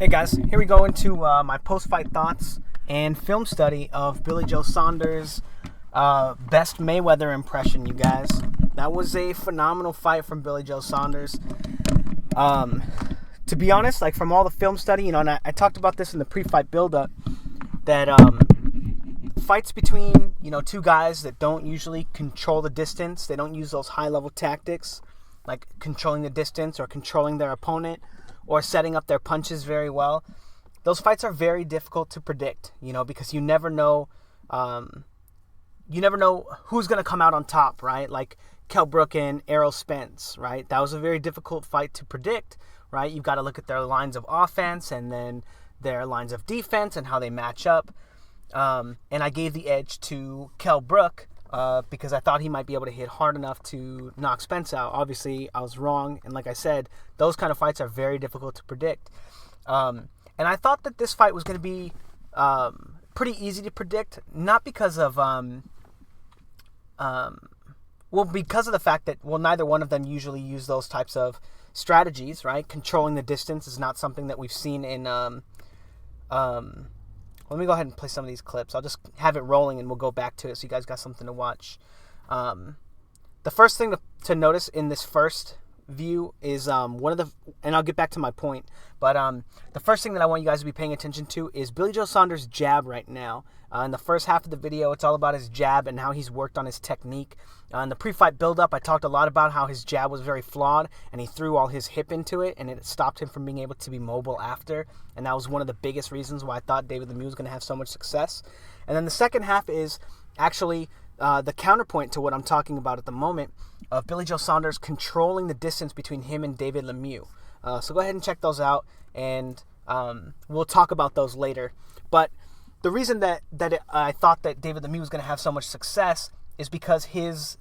Hey guys, here we go into my post-fight thoughts and film study of Billy Joe Saunders' best Mayweather impression, you guys. That was a phenomenal fight from Billy Joe Saunders. To be honest, like from all the film study, and I talked about this in the pre-fight build-up, that fights between, two guys that don't usually control the distance, they don't use those high-level tactics, like controlling the distance or controlling their opponent, or setting up their punches very well. Those fights are very difficult to predict, because you never know who's going to come out on top, right? Like Kell Brook and Errol Spence, right? That was a very difficult fight to predict, right? You've got to look at their lines of offense and then their lines of defense and how they match up. And I gave the edge to Kell Brook because I thought he might be able to hit hard enough to knock Spence out. Obviously, I was wrong. And like I said, those kind of fights are very difficult to predict. And I thought that this fight was going to be pretty easy to predict, not because of, because of the fact that, neither one of them usually use those types of strategies, right? Controlling the distance is not something that we've seen in, let me go ahead and play some of these clips. I'll just have it rolling and we'll go back to it so you guys got something to watch. The first thing to notice in this first view is and I'll get back to my point, but the first thing that I want you guys to be paying attention to is Billy Joe Saunders' jab right now. In the first half of the video, it's all about his jab and how he's worked on his technique. In the pre-fight build-up, I talked a lot about how his jab was very flawed, and he threw all his hip into it, and it stopped him from being able to be mobile after, and that was one of the biggest reasons why I thought David Lemieux was going to have so much success. And then the second half is actually the counterpoint to what I'm talking about at the moment of Billy Joe Saunders controlling the distance between him and David Lemieux. So go ahead and check those out, and we'll talk about those later. But the reason that I thought that David Lemieux was going to have so much success is because his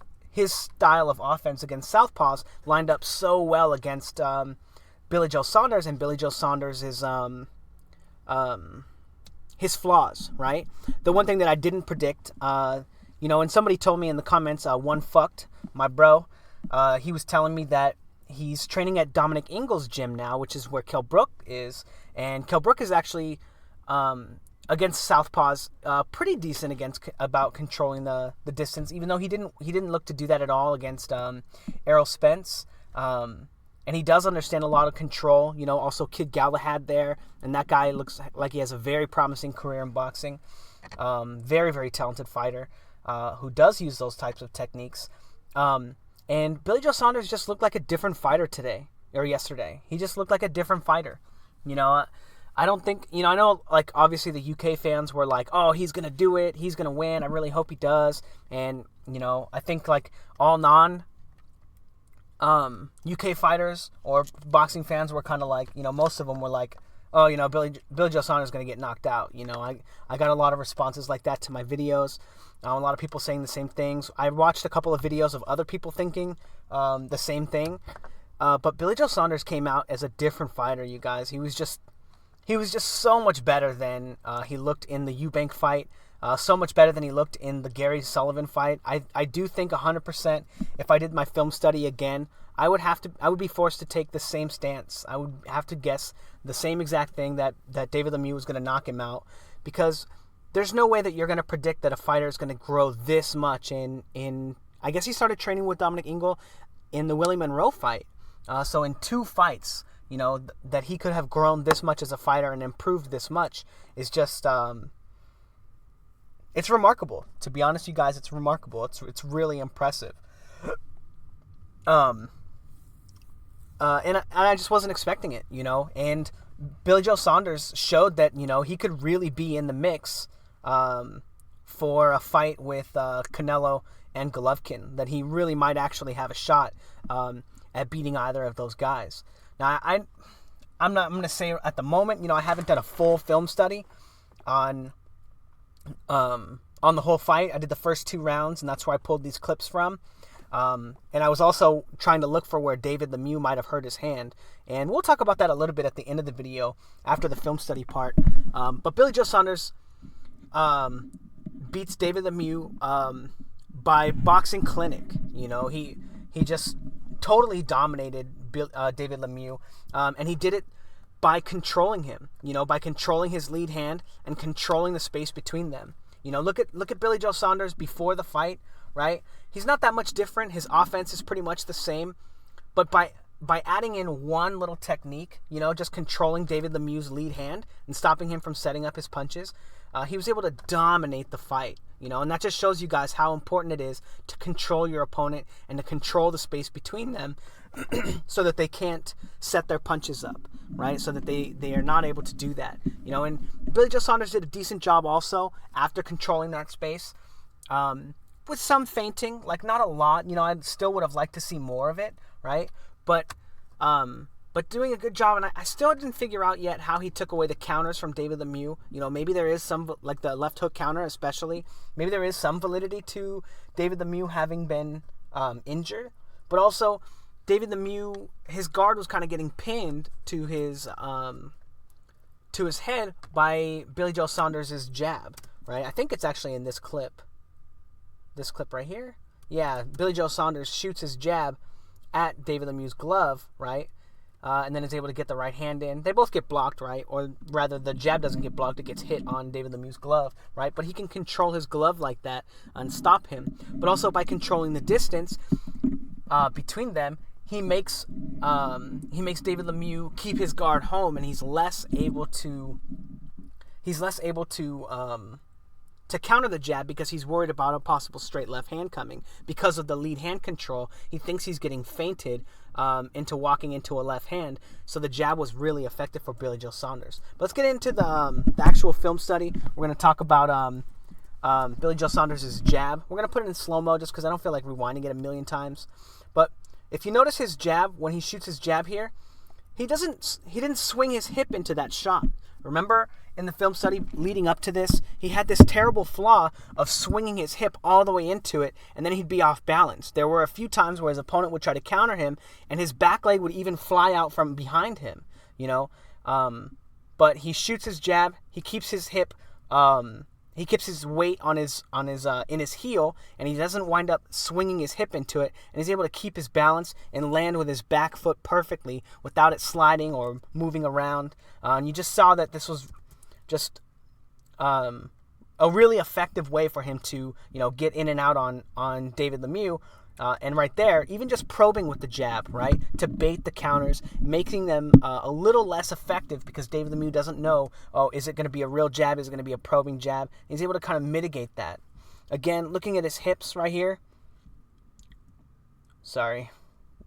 style of offense against southpaws lined up so well against Billy Joe Saunders, and Billy Joe Saunders is his flaws, right? The one thing that I didn't predict, and somebody told me in the comments, one fucked, my bro, he was telling me that he's training at Dominic Ingles' gym now, which is where Kell Brook is, and Kell Brook is actually against southpaws pretty decent about controlling the distance, even though he didn't look to do that at all against Errol Spence. And he does understand a lot of control. Also Kid Galahad there, and that guy looks like he has a very promising career in boxing. Very, very talented fighter who does use those types of techniques. And Billy Joe Saunders just looked like a different fighter yesterday. He just looked like a different fighter. I don't think, I know, like, obviously the UK fans were like, oh, he's going to do it. He's going to win. I really hope he does. And, I think, like, all UK fighters or boxing fans were kind of like, most of them were like, oh, Billy Joe Saunders is going to get knocked out. I got a lot of responses like that to my videos. A lot of people saying the same things. I watched a couple of videos of other people thinking the same thing. But Billy Joe Saunders came out as a different fighter, you guys. He was just so much better than he looked in the Eubank fight, so much better than he looked in the Gary Sullivan fight. I do think 100% if I did my film study again, I would be forced to take the same stance. I would have to guess the same exact thing that David Lemieux was going to knock him out, because there's no way that you're going to predict that a fighter is going to grow this much in I guess he started training with Dominic Ingle in the Willie Monroe fight. So in 2 fights, that he could have grown this much as a fighter and improved this much is just, it's remarkable. To be honest, you guys, it's remarkable. It's really impressive. And I just wasn't expecting it, and Billy Joe Saunders showed that, he could really be in the mix for a fight with Canelo and Golovkin, that he really might actually have a shot at beating either of those guys. Now, I'm going to say at the moment, I haven't done a full film study on the whole fight. I did the first 2 rounds, and that's where I pulled these clips from. And I was also trying to look for where David Lemieux might have hurt his hand. And we'll talk about that a little bit at the end of the video after the film study part. But Billy Joe Saunders beats David Lemieux by boxing clinic. He just totally dominated David Lemieux, and he did it by controlling him, by controlling his lead hand and controlling the space between them. Look at Billy Joe Saunders before the fight, right? He's not that much different. His offense is pretty much the same, but by adding in one little technique, just controlling David Lemieux's lead hand and stopping him from setting up his punches, he was able to dominate the fight, and that just shows you guys how important it is to control your opponent and to control the space between them so that they can't set their punches up, right? So that they are not able to do that, and Billy Joe Saunders did a decent job also after controlling that space, with some feinting, like not a lot, I still would have liked to see more of it, right? But doing a good job, and I still didn't figure out yet how he took away the counters from David Lemieux. Maybe there is some, like the left hook counter especially, maybe there is some validity to David Lemieux having been injured, but also David Lemieux, his guard was kind of getting pinned to his head by Billy Joe Saunders' jab, right? I think it's actually in this clip right here. Yeah, Billy Joe Saunders shoots his jab at David Lemieux's glove, right? And then is able to get the right hand in. They both get blocked, right? Or rather, the jab doesn't get blocked. It gets hit on David Lemieux's glove, right? But he can control his glove like that and stop him. But also by controlling the distance between them, he makes David Lemieux keep his guard home, and he's less able to counter the jab because he's worried about a possible straight left hand coming. Because of the lead hand control, he thinks he's getting feinted into walking into a left hand. So the jab was really effective for Billy Joe Saunders. But let's get into the actual film study. We're going to talk about Billy Joe Saunders' jab. We're going to put it in slow-mo just because I don't feel like rewinding it a million times. But if you notice his jab, when he shoots his jab here, he didn't swing his hip into that shot. Remember, in the film study leading up to this, he had this terrible flaw of swinging his hip all the way into it, and then he'd be off balance. There were a few times where his opponent would try to counter him, and his back leg would even fly out from behind him, But he shoots his jab, he keeps his hip, he keeps his weight in his heel, and he doesn't wind up swinging his hip into it, and he's able to keep his balance and land with his back foot perfectly without it sliding or moving around. And you just saw that this was just a really effective way for him to get in and out on David Lemieux. And right there, even just probing with the jab, right, to bait the counters, making them a little less effective because David Lemieux doesn't know, is it going to be a real jab? Is it going to be a probing jab? He's able to kind of mitigate that. Again, looking at his hips right here.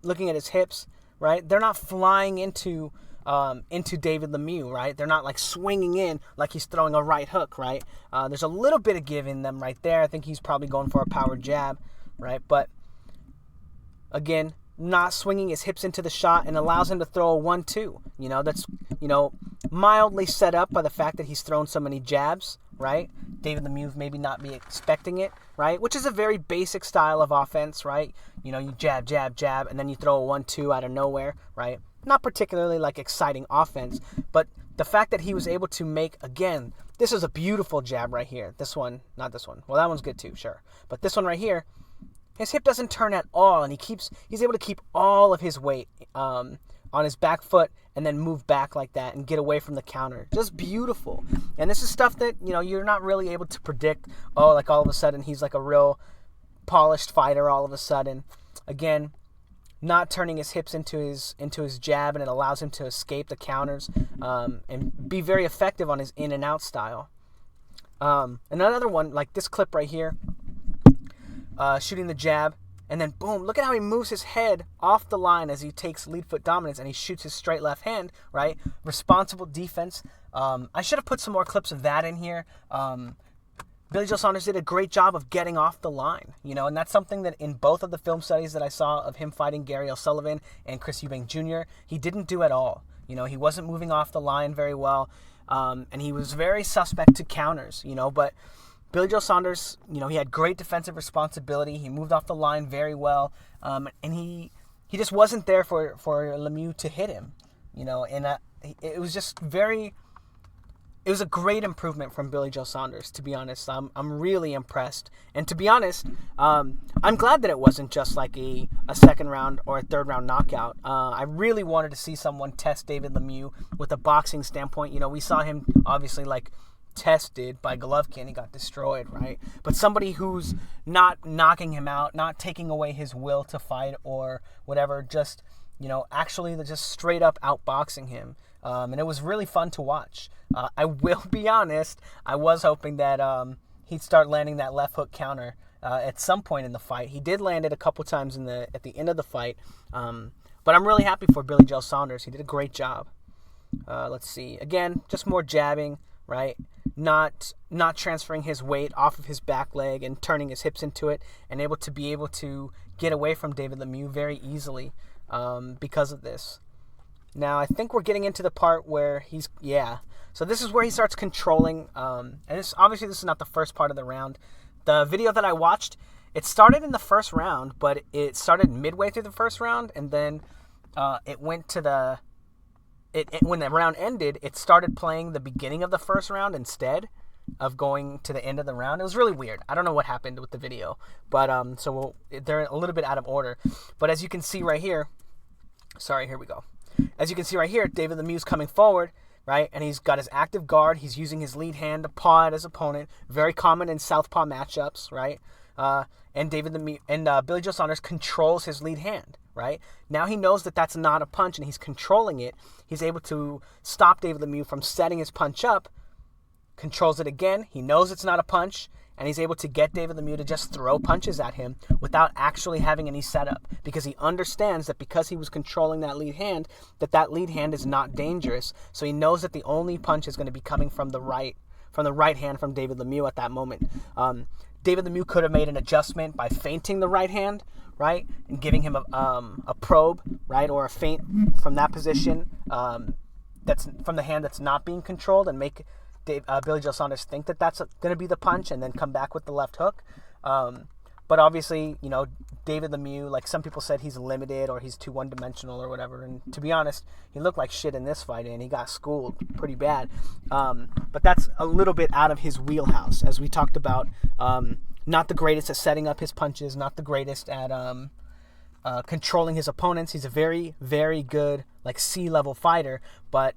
Looking at his hips, right? They're not flying into David Lemieux, right? They're not like swinging in like he's throwing a right hook, right? There's a little bit of give in them right there. I think he's probably going for a power jab, right? But again, not swinging his hips into the shot and allows him to throw a 1-2. That's, mildly set up by the fact that he's thrown so many jabs, right? David Lemieux maybe not be expecting it, right? Which is a very basic style of offense, right? You jab, jab, jab, and then you throw a 1-2 out of nowhere, right? Not particularly like exciting offense, but the fact that he was able to make, again, this is a beautiful jab right here. This one, not this one. Well, that one's good too, sure. But this one right here, his hip doesn't turn at all, and he's able to keep all of his weight on his back foot and then move back like that and get away from the counter. Just beautiful. And this is stuff that, you're not really able to predict, like all of a sudden he's like a real polished fighter all of a sudden. Again, not turning his hips into his jab, and it allows him to escape the counters and be very effective on his in and out style. And another one, like this clip right here, shooting the jab, and then boom, look at how he moves his head off the line as he takes lead foot dominance and he shoots his straight left hand, right? Responsible defense. I should have put some more clips of that in here. Billy Joe Saunders did a great job of getting off the line, and that's something that in both of the film studies that I saw of him fighting Gary O'Sullivan and Chris Eubank Jr., he didn't do at all. He wasn't moving off the line very well, and he was very suspect to counters, but Billy Joe Saunders, he had great defensive responsibility. He moved off the line very well, and he just wasn't there for Lemieux to hit him, and it was just very it was a great improvement from Billy Joe Saunders, to be honest. I'm really impressed. And to be honest, I'm glad that it wasn't just like a second round or a third round knockout. I really wanted to see someone test David Lemieux with a boxing standpoint. You know, we saw him obviously like tested by Golovkin. He got destroyed, right? But somebody who's not knocking him out, not taking away his will to fight or whatever, just, you know, actually just straight up outboxing him. And it was really fun to watch. I will be honest, I was hoping that he'd start landing that left hook counter at some point in the fight. He did land it a couple times at the end of the fight. But I'm really happy for Billy Joe Saunders. He did a great job. Let's see. Again, just more jabbing, right? Not transferring his weight off of his back leg and turning his hips into it, and able to get away from David Lemieux very easily because of this. Now, I think we're getting into the part where so this is where he starts controlling, and this is not the first part of the round. The video that I watched, it started in the first round, but it started midway through the first round, and then it went to when the round ended, it started playing the beginning of the first round instead of going to the end of the round. It was really weird. I don't know what happened with the video, but they're a little bit out of order. But as you can see right here, here we go. As you can see right here, David Lemieux's coming forward, right? And he's got his active guard. He's using his lead hand to paw at his opponent. Very common in southpaw matchups, right? And David Lemieux and Billy Joe Saunders controls his lead hand, right? Now he knows that that's not a punch and he's controlling it. He's able to stop David Lemieux from setting his punch up, controls it again. He knows it's not a punch, and he's able to get David Lemieux to just throw punches at him without actually having any setup, because he understands that because he was controlling that lead hand, that lead hand is not dangerous. So he knows that the only punch is going to be coming from the right hand from David Lemieux at that moment. David Lemieux could have made an adjustment by feinting the right hand, right, and giving him a probe, right, or a feint from that position that's from the hand that's not being controlled, and make Billy Joe Saunders think that that's going to be the punch, and then come back with the left hook. But obviously, you know, David Lemieux, like some people said, he's limited or he's too one-dimensional or whatever. And to be honest, he looked like shit in this fight, and he got schooled pretty bad. But that's a little bit out of his wheelhouse, as we talked about. Not the greatest at setting up his punches, not the greatest at controlling his opponents. He's a very, very good, like, C-level fighter, but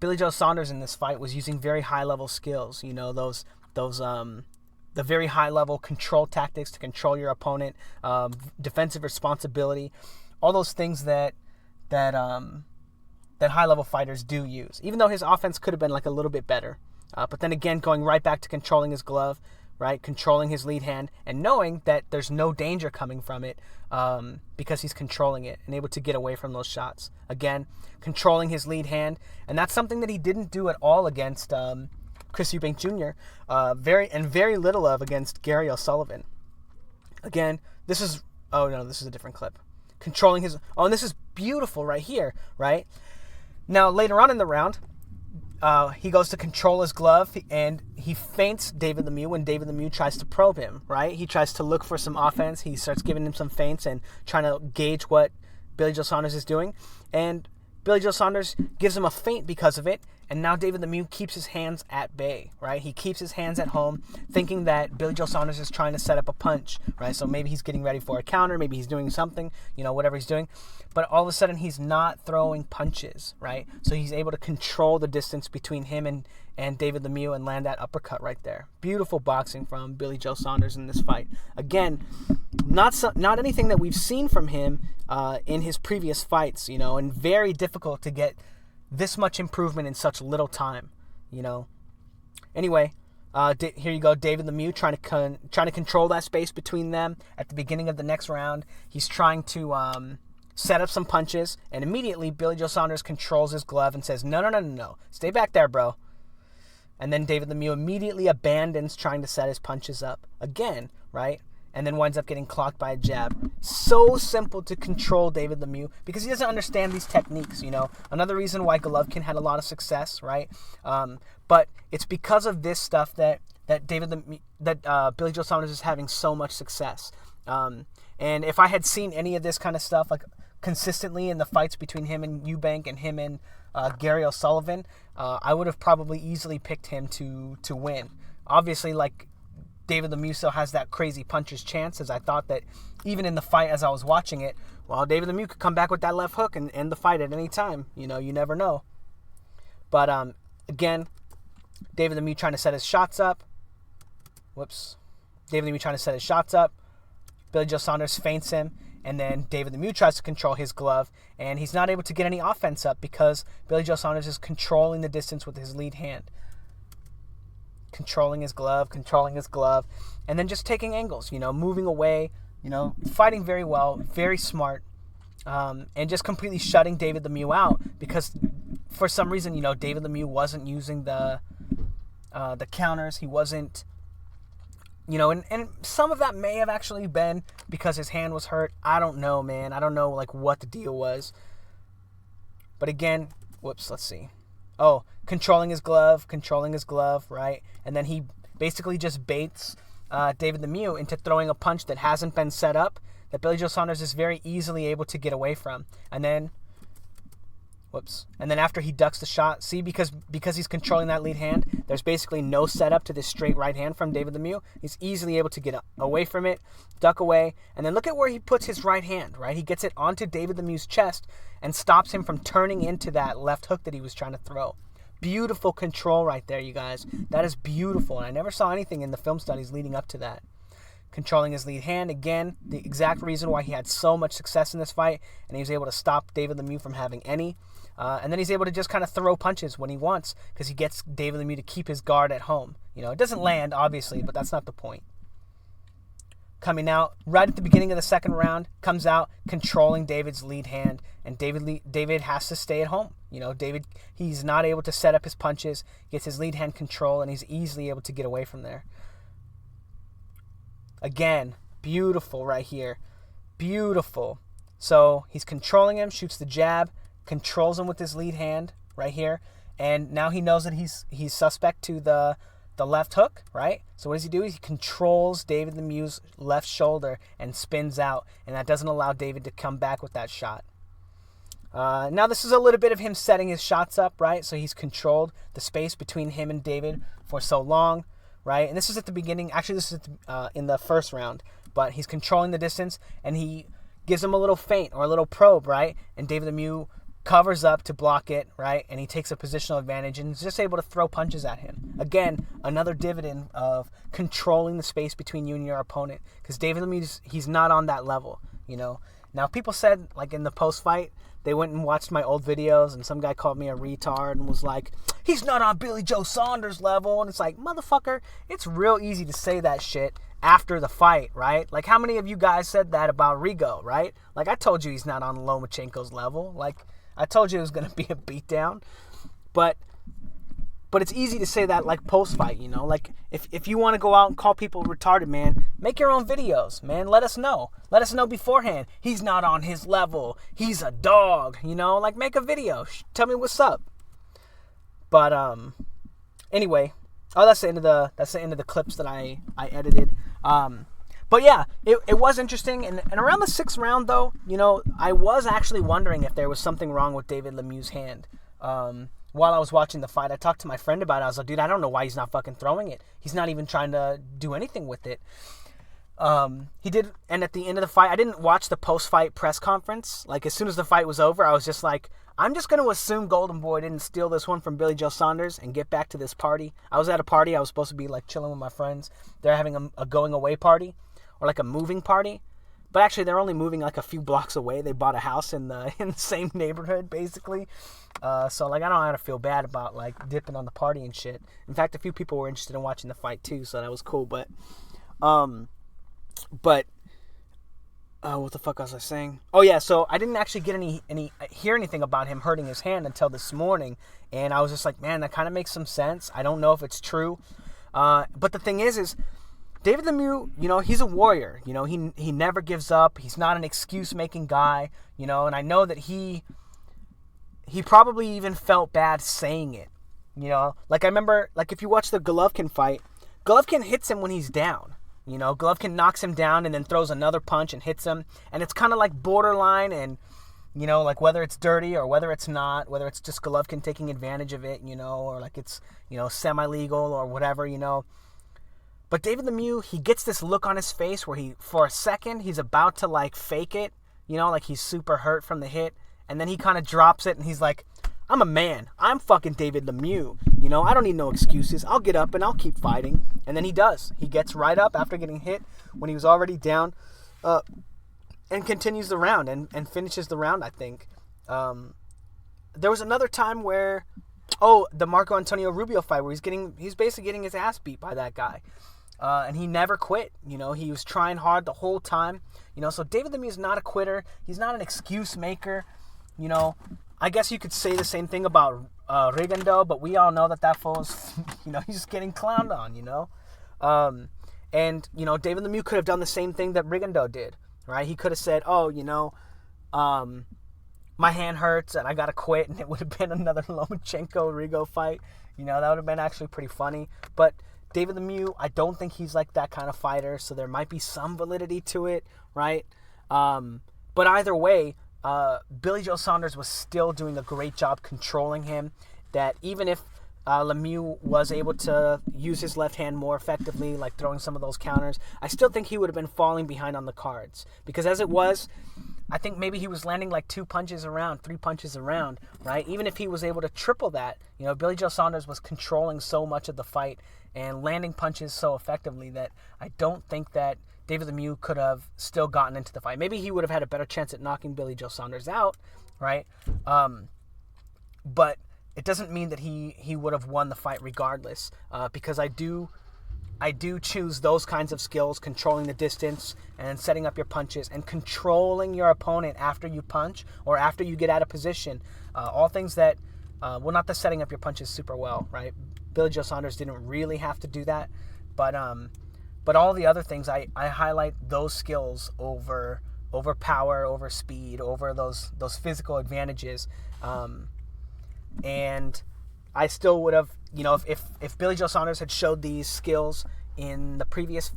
Billy Joe Saunders in this fight was using very high-level skills. You know, the very high-level control tactics to control your opponent, defensive responsibility, all those things that high-level fighters do use. Even though his offense could have been like a little bit better, but then again, going right back to controlling his glove, right, controlling his lead hand, and knowing that there's no danger coming from it because he's controlling it and able to get away from those shots. Again, controlling his lead hand, and that's something that he didn't do at all against Chris Eubank Jr., very little of against Gary O'Sullivan. Again, this is a different clip. Controlling his, and this is beautiful right here, right? Now, later on in the round, he goes to control his glove, and he feints David Lemieux when David Lemieux tries to probe him, right? He tries to look for some offense. He starts giving him some feints and trying to gauge what Billy Joe Saunders is doing. And Billy Joe Saunders gives him a feint because of it, and now David Lemieux keeps his hands at bay, right? He keeps his hands at home, thinking that Billy Joe Saunders is trying to set up a punch, right? So maybe he's getting ready for a counter, maybe he's doing something, whatever he's doing. But all of a sudden, he's not throwing punches, right? So he's able to control the distance between him and David Lemieux and land that uppercut right there. Beautiful boxing from Billy Joe Saunders in this fight. Again, not anything that we've seen from him in his previous fights, and very difficult to get this much improvement in such little time, Anyway, here you go, David Lemieux trying to control that space between them at the beginning of the next round. He's trying to set up some punches, and immediately Billy Joe Saunders controls his glove and says, no, stay back there, bro. And then David Lemieux immediately abandons trying to set his punches up again, right? And then winds up getting clocked by a jab. So simple to control David Lemieux because he doesn't understand these techniques, Another reason why Golovkin had a lot of success, right? But it's because of this stuff that Billy Joe Saunders is having so much success. And if I had seen any of this kind of stuff, like consistently in the fights between him and Eubank and him and Gary O'Sullivan, I would have probably easily picked him to win. Obviously, like, David Lemieux still has that crazy puncher's chance, as I thought that even in the fight as I was watching it, well, David Lemieux could come back with that left hook and end the fight at any time. You know, you never know. But, again, David Lemieux trying to set his shots up. David Lemieux trying to set his shots up. Billy Joe Saunders feints him. And then David Lemieux tries to control his glove. And he's not able to get any offense up because Billy Joe Saunders is controlling the distance with his lead hand. Controlling his glove. And then just taking angles, you know, moving away. You know, fighting very well, very smart. And just completely shutting David Lemieux out because for some reason, you know, David Lemieux wasn't using the counters. He wasn't, you know, and some of that may have actually been because his hand was hurt. I don't know, man. I don't know, like, what the deal was. But again, let's see. Oh, controlling his glove, right? And then he basically just baits David Lemieux into throwing a punch that hasn't been set up, that Billy Joe Saunders is very easily able to get away from. And then, and then after he ducks the shot, see, because he's controlling that lead hand, there's basically no setup to this straight right hand from David Lemieux. He's easily able to get away from it, duck away, and then look at where he puts his right hand, right? He gets it onto David Lemieux's chest and stops him from turning into that left hook that he was trying to throw. Beautiful control right there, you guys. That is beautiful, and I never saw anything in the film studies leading up to that. Controlling his lead hand, again, the exact reason why he had so much success in this fight, and he was able to stop David Lemieux from having any. And then he's able to just kind of throw punches when he wants because he gets David Lemieux to keep his guard at home. You know, it doesn't land, obviously, but that's not the point. Coming out right at the beginning of the second round, comes out controlling David's lead hand, and David has to stay at home. You know, he's not able to set up his punches, gets his lead hand control, and he's easily able to get away from there. Again, beautiful right here. Beautiful. So he's controlling him, shoots the jab, controls him with his lead hand right here, and now he knows that he's suspect to the left hook, right? So what does he do? He controls David Lemieux's left shoulder and spins out, and that doesn't allow David to come back with that shot. Now this is a little bit of him setting his shots up, right? So he's controlled the space between him and David for so long, right? And this is at the beginning. Actually, this is in the first round, but he's controlling the distance, and he gives him a little feint or a little probe, right? And David Lemieux covers up to block it, right? And he takes a positional advantage and is just able to throw punches at him. Again, another dividend of controlling the space between you and your opponent, because David Lemieux, he's not on that level, you know. Now, people said, like, in the post-fight, they went and watched my old videos, and some guy called me a retard and was like, he's not on Billy Joe Saunders level. And it's like, motherfucker, it's real easy to say that shit after the fight, right? Like, how many of you guys said that about Rigo, right? Like, I told you he's not on Lomachenko's level. Like, I told you it was going to be a beatdown. But it's easy to say that, like, post-fight, you know? Like, if you want to go out and call people retarded, man, make your own videos, man. Let us know. Let us know beforehand. He's not on his level. He's a dog, you know? Like, make a video. Tell me what's up. But, anyway. Oh, that's the end of the clips that I edited. But yeah, it was interesting. And around the sixth round, though, you know, I was actually wondering if there was something wrong with David Lemieux's hand. While I was watching the fight, I talked to my friend about it. I was like, dude, I don't know why he's not fucking throwing it. He's not even trying to do anything with it. He did, and at the end of the fight, I didn't watch the post-fight press conference. Like, as soon as the fight was over, I was just like, I'm just going to assume Golden Boy didn't steal this one from Billy Joe Saunders and get back to this party. I was at a party. I was supposed to be, like, chilling with my friends. They're having a going-away party, or, like, a moving party. But actually, they're only moving, like, a few blocks away. They bought a house in the same neighborhood, basically. So, like, I don't know how to feel bad about, like, dipping on the party and shit. In fact, a few people were interested in watching the fight, too, so that was cool. But what the fuck was I saying? Oh, yeah, so I didn't actually get hear anything about him hurting his hand until this morning. And I was just like, man, that kind of makes some sense. I don't know if it's true. But the thing is David Lemieux, you know, he's a warrior. You know, he never gives up. He's not an excuse-making guy, you know, and I know that he probably even felt bad saying it, you know. Like, I remember, like, if you watch the Golovkin fight, Golovkin hits him when he's down. You know, Golovkin knocks him down and then throws another punch and hits him. And it's kind of like borderline, and You know, like whether it's dirty or whether it's not, whether it's just Golovkin taking advantage of it, you know, or like it's, you know, semi-legal or whatever, you know. But David Lemieux, he gets this look on his face where for a second, he's about to like fake it, you know, like he's super hurt from the hit. And then he kind of drops it and he's like, I'm a man. I'm fucking David Lemieux. You know, I don't need no excuses. I'll get up and I'll keep fighting. And then he does. He gets right up after getting hit when he was already down and continues the round and finishes the round, I think. There was another time where, the Marco Antonio Rubio fight where he's basically getting his ass beat by that guy. And he never quit. You know, he was trying hard the whole time. You know, so David Lemieux is not a quitter. He's not an excuse maker. You know, I guess you could say the same thing about Rigondeaux, but we all know that fool's, you know, he's just getting clowned on, you know. And, you know, David Lemieux could have done the same thing that Rigondeaux did, right? He could have said, you know, my hand hurts and I got to quit, and it would have been another Lomachenko-Rigo fight. You know, that would have been actually pretty funny. But David Lemieux, I don't think he's like that kind of fighter, so there might be some validity to it, right? But either way, Billy Joe Saunders was still doing a great job controlling him, that even if Lemieux was able to use his left hand more effectively, like throwing some of those counters, I still think he would have been falling behind on the cards. Because as it was, I think maybe he was landing like 3 punches around, right? Even if he was able to triple that, you know, Billy Joe Saunders was controlling so much of the fight and landing punches so effectively that I don't think that David Lemieux could have still gotten into the fight. Maybe he would have had a better chance at knocking Billy Joe Saunders out, right? But it doesn't mean that he would have won the fight regardless, because I do choose those kinds of skills, controlling the distance and setting up your punches and controlling your opponent after you punch or after you get out of position. All things that, not the setting up your punches super well, right? Billy Joe Saunders didn't really have to do that, but all the other things, I highlight those skills over power, over speed, over those physical advantages. And I still would have, you know, if Billy Joe Saunders had showed these skills in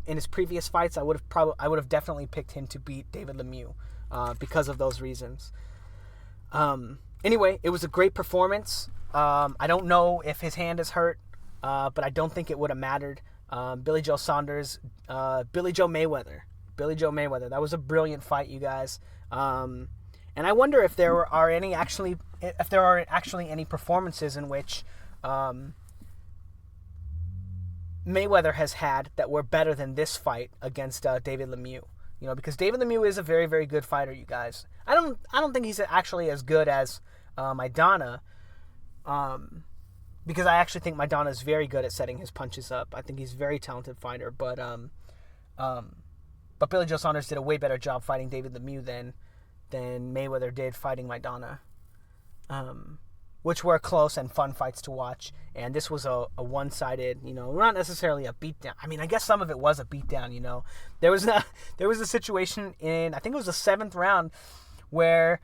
his previous fights, I would have definitely picked him to beat David Lemieux, because of those reasons. Anyway, it was a great performance. I don't know if his hand is hurt, but I don't think it would have mattered. Billy Joe Saunders, Billy Joe Mayweather. That was a brilliant fight, you guys. And I wonder if there are actually any performances in which Mayweather has had that were better than this fight against David Lemieux. You know, because David Lemieux is a very, very good fighter, you guys. I don't think he's actually as good as Maidana, because I actually think Maidana is very good at setting his punches up. I think he's a very talented fighter, but Billy Joe Saunders did a way better job fighting David Lemieux than Mayweather did fighting Maidana, which were close and fun fights to watch. And this was a one-sided, you know, not necessarily a beatdown. I mean, I guess some of it was a beatdown, you know. There was a situation in, I think it was the 7th round, where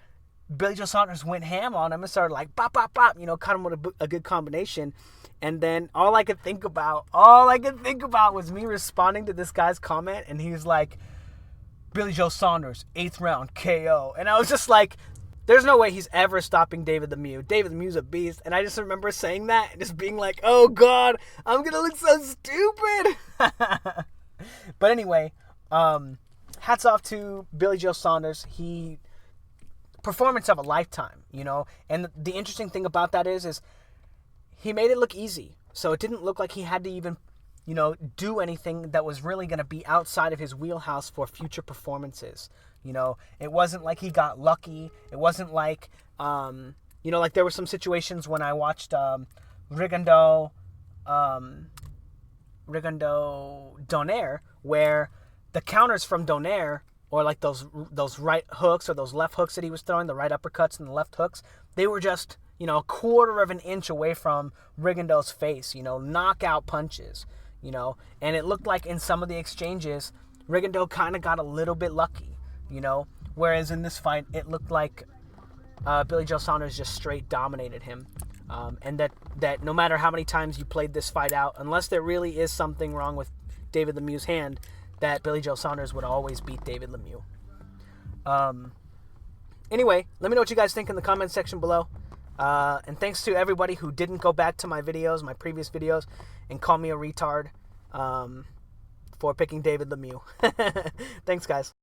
Billy Joe Saunders went ham on him and started like bop, bop, bop, you know, caught him with a good combination. And then all I could think about was me responding to this guy's comment, and he was like, Billy Joe Saunders, 8th round KO. And I was just like, there's no way he's ever stopping David Lemieux. David Lemieux's a beast. And I just remember saying that and just being like, oh God, I'm going to look so stupid. But anyway, hats off to Billy Joe Saunders. Performance of a lifetime, you know. And the interesting thing about that is he made it look easy. So it didn't look like he had to even, you know, do anything that was really going to be outside of his wheelhouse for future performances. You know, it wasn't like he got lucky. It wasn't like, you know, like there were some situations when I watched Rigondeaux Donaire, where the counters from Donaire, or like those right hooks or those left hooks that he was throwing, the right uppercuts and the left hooks, they were just, you know, a quarter of an inch away from Rigondeaux's face, you know, knockout punches, you know. And it looked like in some of the exchanges, Rigondeaux kind of got a little bit lucky, you know. Whereas in this fight, it looked like Billy Joe Saunders just straight dominated him. And that no matter how many times you played this fight out, unless there really is something wrong with David Lemieux's hand, that Billy Joe Saunders would always beat David Lemieux. Anyway, let me know what you guys think in the comment section below. And thanks to everybody who didn't go back to my videos, my previous videos, and call me a retard for picking David Lemieux. Thanks, guys.